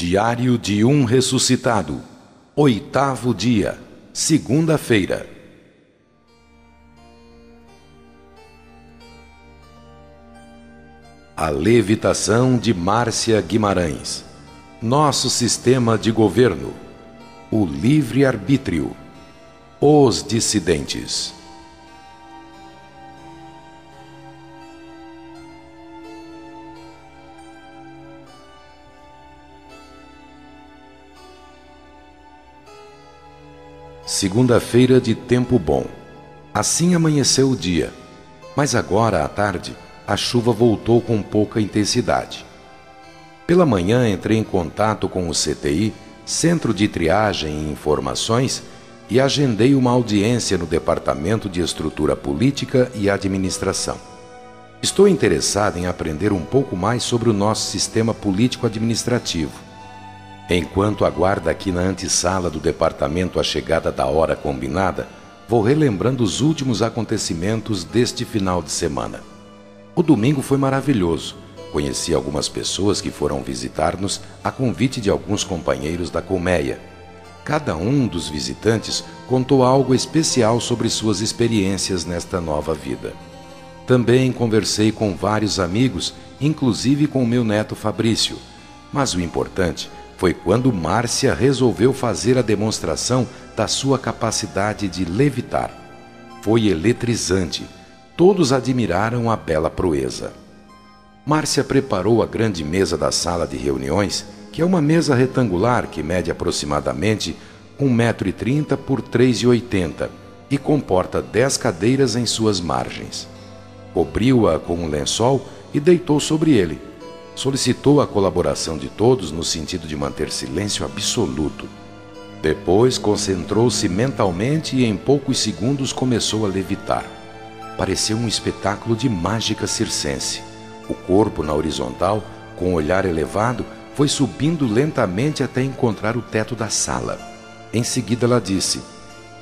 Diário de um ressuscitado. 8º dia, segunda-feira. A levitação de Márcia Guimarães. Nosso sistema de governo. O livre-arbítrio. Os dissidentes. Segunda-feira de tempo bom. Assim amanheceu o dia, mas agora à tarde a chuva voltou com pouca intensidade. Pela manhã entrei em contato com o CTI, Centro de Triagem e Informações, e agendei uma audiência no Departamento de Estrutura Política e Administração. Estou interessado em aprender um pouco mais sobre o nosso sistema político-administrativo. Enquanto aguarda aqui na antessala do departamento a chegada da hora combinada, vou relembrando os últimos acontecimentos deste final de semana. O domingo foi maravilhoso. Conheci algumas pessoas que foram visitar-nos a convite de alguns companheiros da colmeia. Cada um dos visitantes contou algo especial sobre suas experiências nesta nova vida. Também conversei com vários amigos, inclusive com o meu neto Fabrício. Mas o importante foi quando Márcia resolveu fazer a demonstração da sua capacidade de levitar. Foi eletrizante. Todos admiraram a bela proeza. Márcia preparou a grande mesa da sala de reuniões, que é uma mesa retangular que mede aproximadamente 1,30 m por 3,80 m e comporta 10 cadeiras em suas margens. Cobriu-a com um lençol e deitou sobre ele. Solicitou a colaboração de todos no sentido de manter silêncio absoluto. Depois concentrou-se mentalmente e em poucos segundos começou a levitar. Pareceu um espetáculo de mágica circense. O corpo na horizontal, com o olhar elevado, foi subindo lentamente até encontrar o teto da sala. Em seguida ela disse: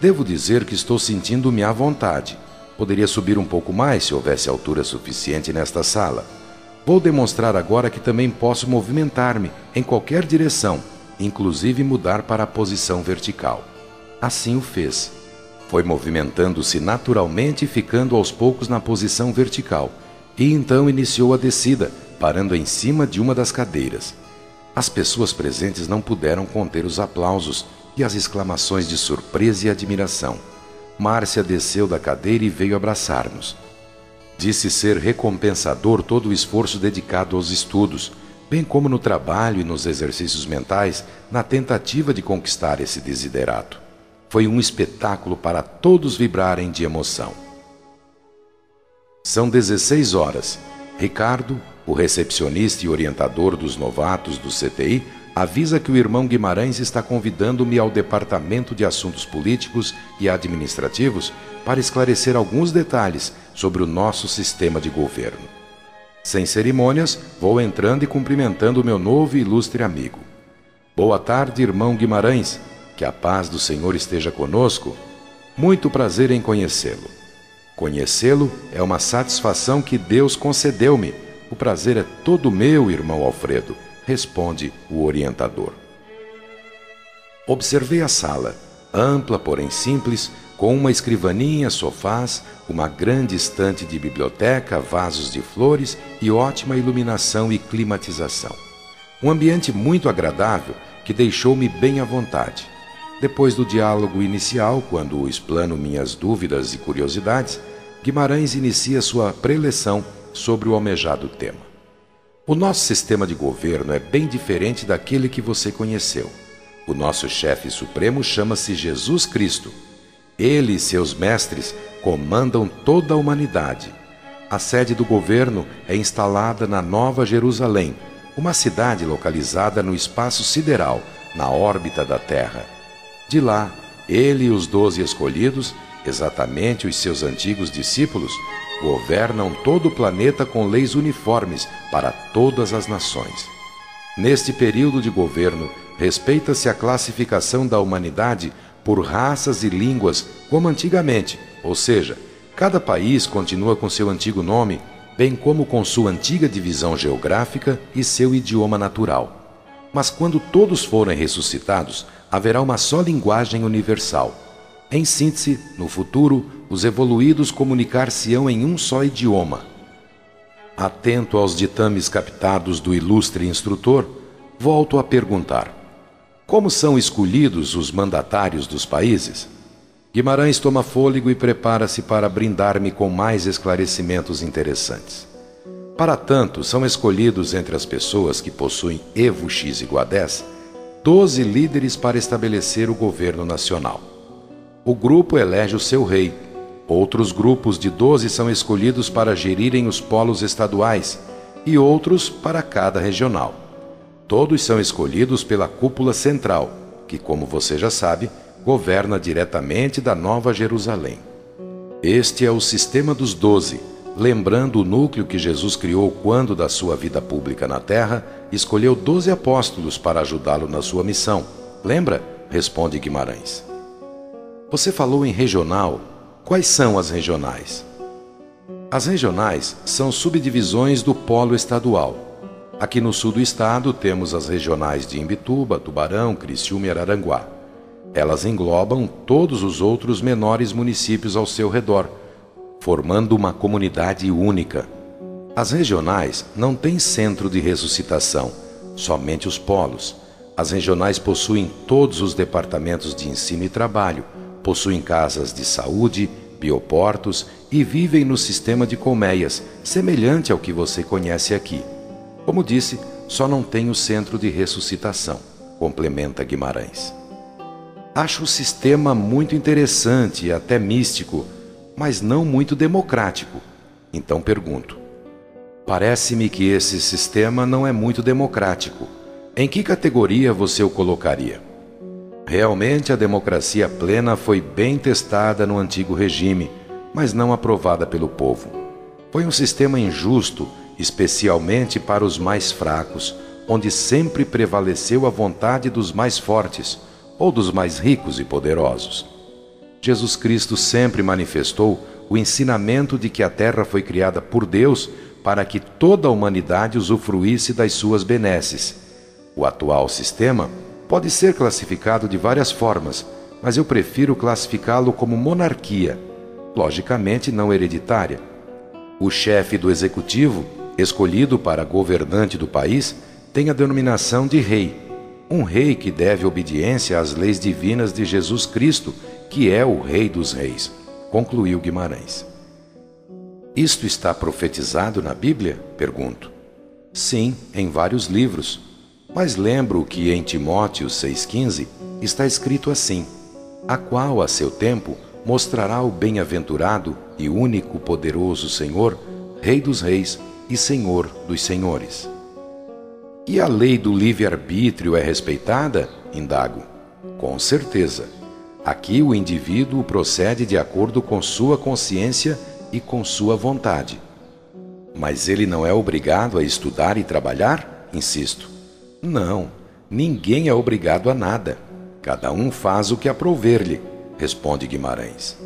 "Devo dizer que estou sentindo-me à vontade. Poderia subir um pouco mais se houvesse altura suficiente nesta sala. Vou demonstrar agora que também posso movimentar-me em qualquer direção, inclusive mudar para a posição vertical." Assim o fez. Foi movimentando-se naturalmente e ficando aos poucos na posição vertical, e então iniciou a descida, parando em cima de uma das cadeiras. As pessoas presentes não puderam conter os aplausos e as exclamações de surpresa e admiração. Márcia desceu da cadeira e veio abraçar-nos. Disse ser recompensador todo o esforço dedicado aos estudos, bem como no trabalho e nos exercícios mentais, na tentativa de conquistar esse desiderato. Foi um espetáculo para todos vibrarem de emoção. São 16 horas. Ricardo, o recepcionista e orientador dos novatos do CTI, avisa que o irmão Guimarães está convidando-me ao Departamento de Assuntos Políticos e Administrativos para esclarecer alguns detalhes sobre o nosso sistema de governo. Sem cerimônias, vou entrando e cumprimentando o meu novo e ilustre amigo. "Boa tarde, irmão Guimarães. Que a paz do Senhor esteja conosco. Muito prazer em conhecê-lo." "Conhecê-lo é uma satisfação que Deus concedeu-me. O prazer é todo meu, irmão Alfredo", responde o orientador. Observei a sala, ampla, porém simples, com uma escrivaninha, sofás, uma grande estante de biblioteca, vasos de flores e ótima iluminação e climatização. Um ambiente muito agradável que deixou-me bem à vontade. Depois do diálogo inicial, quando explano minhas dúvidas e curiosidades, Guimarães inicia sua preleção sobre o almejado tema. "O nosso sistema de governo é bem diferente daquele que você conheceu. O nosso chefe supremo chama-se Jesus Cristo. Ele e seus mestres comandam toda a humanidade. A sede do governo é instalada na Nova Jerusalém, uma cidade localizada no espaço sideral, na órbita da Terra. De lá, ele e os 12 escolhidos, exatamente os seus antigos discípulos, governam todo o planeta com leis uniformes para todas as nações. Neste período de governo, respeita-se a classificação da humanidade por raças e línguas como antigamente, ou seja, cada país continua com seu antigo nome, bem como com sua antiga divisão geográfica e seu idioma natural. Mas quando todos forem ressuscitados, haverá uma só linguagem universal. Em síntese, no futuro, os evoluídos comunicar-se-ão em um só idioma. Atento aos ditames captados do ilustre instrutor, volto a perguntar: como são escolhidos os mandatários dos países? Guimarães toma fôlego e prepara-se para brindar-me com mais esclarecimentos interessantes. Para tanto, são escolhidos entre as pessoas que possuem Evo X igual a 10, 12 líderes para estabelecer o governo nacional. O grupo elege o seu rei. Outros grupos de 12 são escolhidos para gerirem os polos estaduais e outros para cada regional. Todos são escolhidos pela cúpula central, que, como você já sabe, governa diretamente da Nova Jerusalém. Este é o sistema dos 12, lembrando o núcleo que Jesus criou quando, da sua vida pública na terra, escolheu 12 apóstolos para ajudá-lo na sua missão. Lembra? Responde Guimarães. Você falou em regional. Quais são as regionais? As regionais são subdivisões do polo estadual. Aqui no sul do estado temos as regionais de Imbituba, Tubarão, Criciúma e Araranguá. Elas englobam todos os outros menores municípios ao seu redor, formando uma comunidade única. As regionais não têm centro de ressuscitação, somente os polos. As regionais possuem todos os departamentos de ensino e trabalho, possuem casas de saúde, bioportos e vivem no sistema de colmeias, semelhante ao que você conhece aqui. Como disse, só não tem o centro de ressuscitação, complementa Guimarães. Acho o sistema muito interessante e até místico, mas não muito democrático. Então pergunto: parece-me que esse sistema não é muito democrático. Em que categoria você o colocaria? Realmente a democracia plena foi bem testada no antigo regime, mas não aprovada pelo povo. Foi um sistema injusto, especialmente para os mais fracos, onde sempre prevaleceu a vontade dos mais fortes ou dos mais ricos e poderosos. Jesus Cristo sempre manifestou o ensinamento de que a terra foi criada por Deus para que toda a humanidade usufruísse das suas benesses. O atual sistema pode ser classificado de várias formas, mas eu prefiro classificá-lo como monarquia, logicamente não hereditária. O chefe do executivo, escolhido para governante do país, tem a denominação de rei. Um rei que deve obediência às leis divinas de Jesus Cristo, que é o Rei dos Reis, concluiu Guimarães. Isto está profetizado na Bíblia? Pergunto. Sim, em vários livros. Mas lembro que em Timóteo 6,15 está escrito assim: a qual a seu tempo mostrará o bem-aventurado e único poderoso Senhor, Rei dos Reis e Senhor dos Senhores. E a lei do livre-arbítrio é respeitada? Indago. Com certeza. Aqui o indivíduo procede de acordo com sua consciência e com sua vontade. Mas ele não é obrigado a estudar e trabalhar? Insisto. Não, ninguém é obrigado a nada. Cada um faz o que aprouver-lhe, responde Guimarães.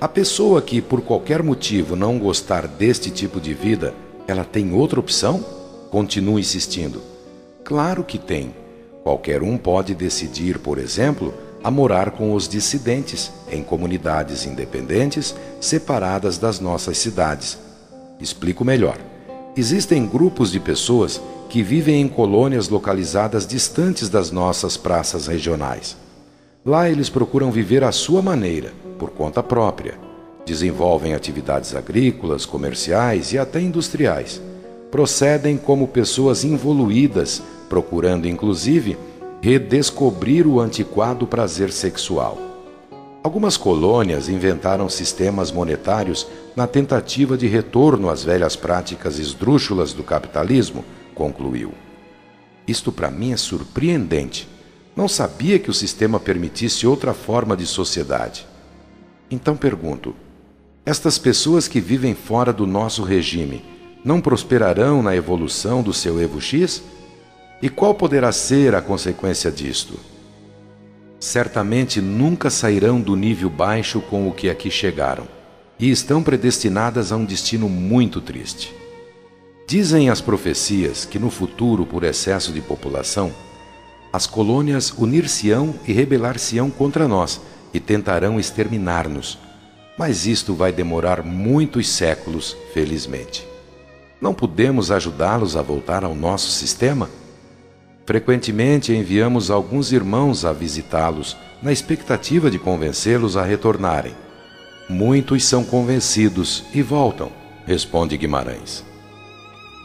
A pessoa que, por qualquer motivo, não gostar deste tipo de vida, ela tem outra opção? Continuo insistindo. Claro que tem. Qualquer um pode decidir, por exemplo, a morar com os dissidentes, em comunidades independentes, separadas das nossas cidades. Explico melhor. Existem grupos de pessoas que vivem em colônias localizadas distantes das nossas praças regionais. Lá eles procuram viver à sua maneira, por conta própria. Desenvolvem atividades agrícolas, comerciais e até industriais. Procedem como pessoas involuídas, procurando inclusive redescobrir o antiquado prazer sexual. Algumas colônias inventaram sistemas monetários na tentativa de retorno às velhas práticas esdrúxulas do capitalismo, concluiu. Isto para mim é surpreendente. Não sabia que o sistema permitisse outra forma de sociedade. Então pergunto: estas pessoas que vivem fora do nosso regime não prosperarão na evolução do seu Evo X? E qual poderá ser a consequência disto? Certamente nunca sairão do nível baixo com o que aqui chegaram, e estão predestinadas a um destino muito triste. Dizem as profecias que no futuro, por excesso de população, As colônias unir-se-ão e rebelar-se-ão contra nós e tentarão exterminar-nos. Mas isto vai demorar muitos séculos, felizmente. Não podemos ajudá-los a voltar ao nosso sistema? Frequentemente enviamos alguns irmãos a visitá-los, na expectativa de convencê-los a retornarem. Muitos são convencidos e voltam, responde Guimarães.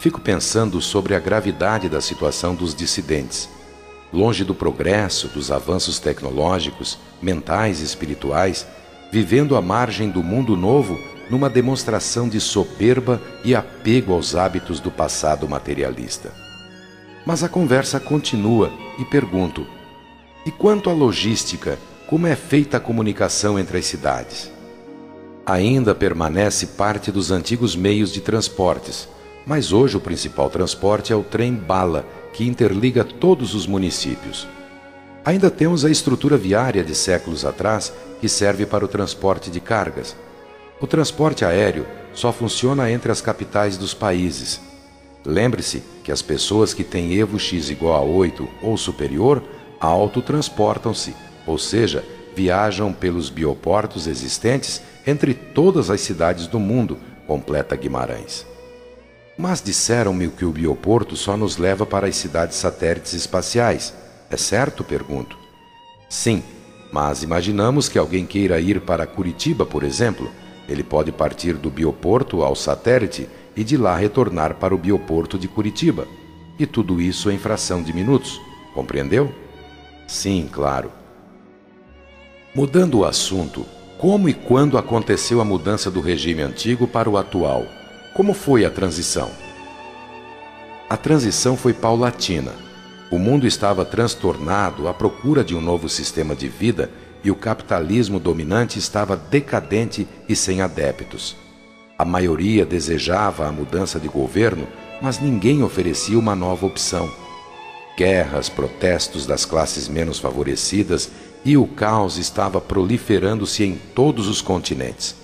Fico pensando sobre a gravidade da situação dos dissidentes. Longe do progresso, dos avanços tecnológicos, mentais e espirituais, vivendo à margem do mundo novo, numa demonstração de soberba e apego aos hábitos do passado materialista. Mas a conversa continua e pergunto: e quanto à logística, como é feita a comunicação entre as cidades? Ainda permanece parte dos antigos meios de transportes, mas hoje o principal transporte é o trem-bala, que interliga todos os municípios. Ainda temos a estrutura viária de séculos atrás, que serve para o transporte de cargas. O transporte aéreo só funciona entre as capitais dos países. Lembre-se que as pessoas que têm Evo X igual a 8 ou superior autotransportam-se, ou seja, viajam pelos bioportos existentes entre todas as cidades do mundo, completa Guimarães. Mas disseram-me que o bioporto só nos leva para as cidades satélites espaciais. É certo? Pergunto. Sim, mas imaginamos que alguém queira ir para Curitiba, por exemplo. Ele pode partir do bioporto ao satélite e de lá retornar para o bioporto de Curitiba. E tudo isso em fração de minutos. Compreendeu? Sim, claro. Mudando o assunto, como e quando aconteceu a mudança do regime antigo para o atual? Como foi a transição? A transição foi paulatina. O mundo estava transtornado à procura de um novo sistema de vida e o capitalismo dominante estava decadente e sem adeptos. A maioria desejava a mudança de governo, mas ninguém oferecia uma nova opção. Guerras, protestos das classes menos favorecidas e o caos estava proliferando-se em todos os continentes.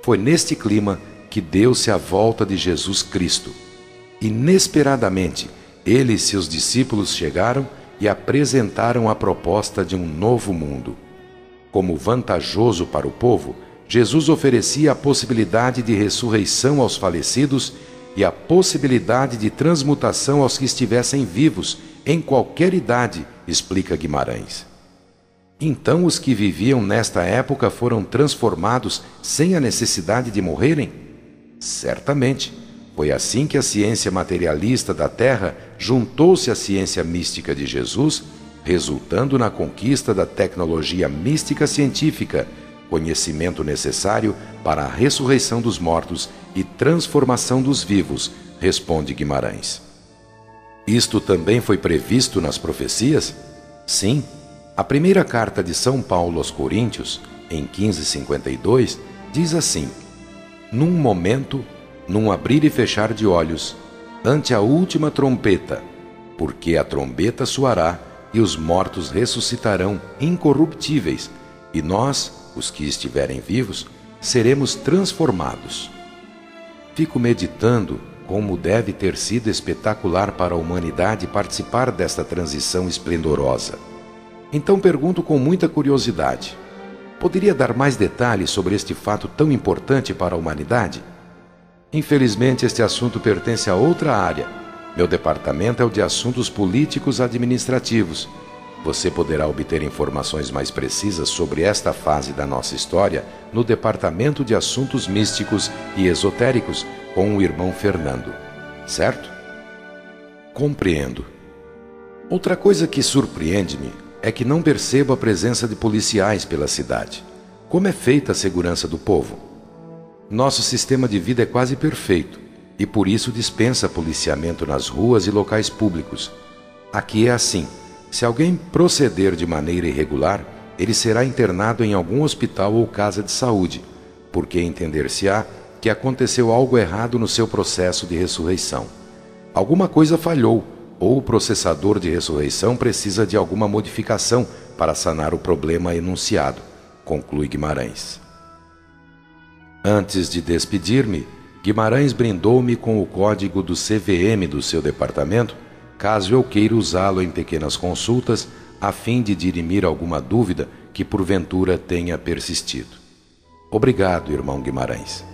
Foi neste clima que deu-se a volta de Jesus Cristo. Inesperadamente, ele e seus discípulos chegaram e apresentaram a proposta de um novo mundo. Como vantajoso para o povo, Jesus oferecia a possibilidade de ressurreição aos falecidos e a possibilidade de transmutação aos que estivessem vivos, em qualquer idade, explica Guimarães. Então os que viviam nesta época foram transformados sem a necessidade de morrerem? Certamente. Foi assim que a ciência materialista da Terra juntou-se à ciência mística de Jesus, resultando na conquista da tecnologia mística científica, conhecimento necessário para a ressurreição dos mortos e transformação dos vivos, responde Guimarães. Isto também foi previsto nas profecias? Sim. A primeira carta de São Paulo aos Coríntios, em 15:52, diz assim: num momento, num abrir e fechar de olhos, ante a última trombeta, porque a trombeta soará e os mortos ressuscitarão incorruptíveis, e nós, os que estiverem vivos, seremos transformados. Fico meditando como deve ter sido espetacular para a humanidade participar desta transição esplendorosa. Então pergunto com muita curiosidade: poderia dar mais detalhes sobre este fato tão importante para a humanidade? Infelizmente, este assunto pertence a outra área. Meu departamento é o de assuntos políticos administrativos. Você poderá obter informações mais precisas sobre esta fase da nossa história no Departamento de Assuntos Místicos e Esotéricos com o irmão Fernando. Certo? Compreendo. Outra coisa que surpreende-me é que não percebo a presença de policiais pela cidade. Como é feita a segurança do povo? Nosso sistema de vida é quase perfeito e por isso dispensa policiamento nas ruas e locais públicos. Aqui é assim: se alguém proceder de maneira irregular, ele será internado em algum hospital ou casa de saúde, porque entender-se-á que aconteceu algo errado no seu processo de ressurreição. Alguma coisa falhou, ou o processador de ressurreição precisa de alguma modificação para sanar o problema enunciado, conclui Guimarães. Antes de despedir-me, Guimarães brindou-me com o código do CVM do seu departamento, caso eu queira usá-lo em pequenas consultas, a fim de dirimir alguma dúvida que porventura tenha persistido. Obrigado, irmão Guimarães.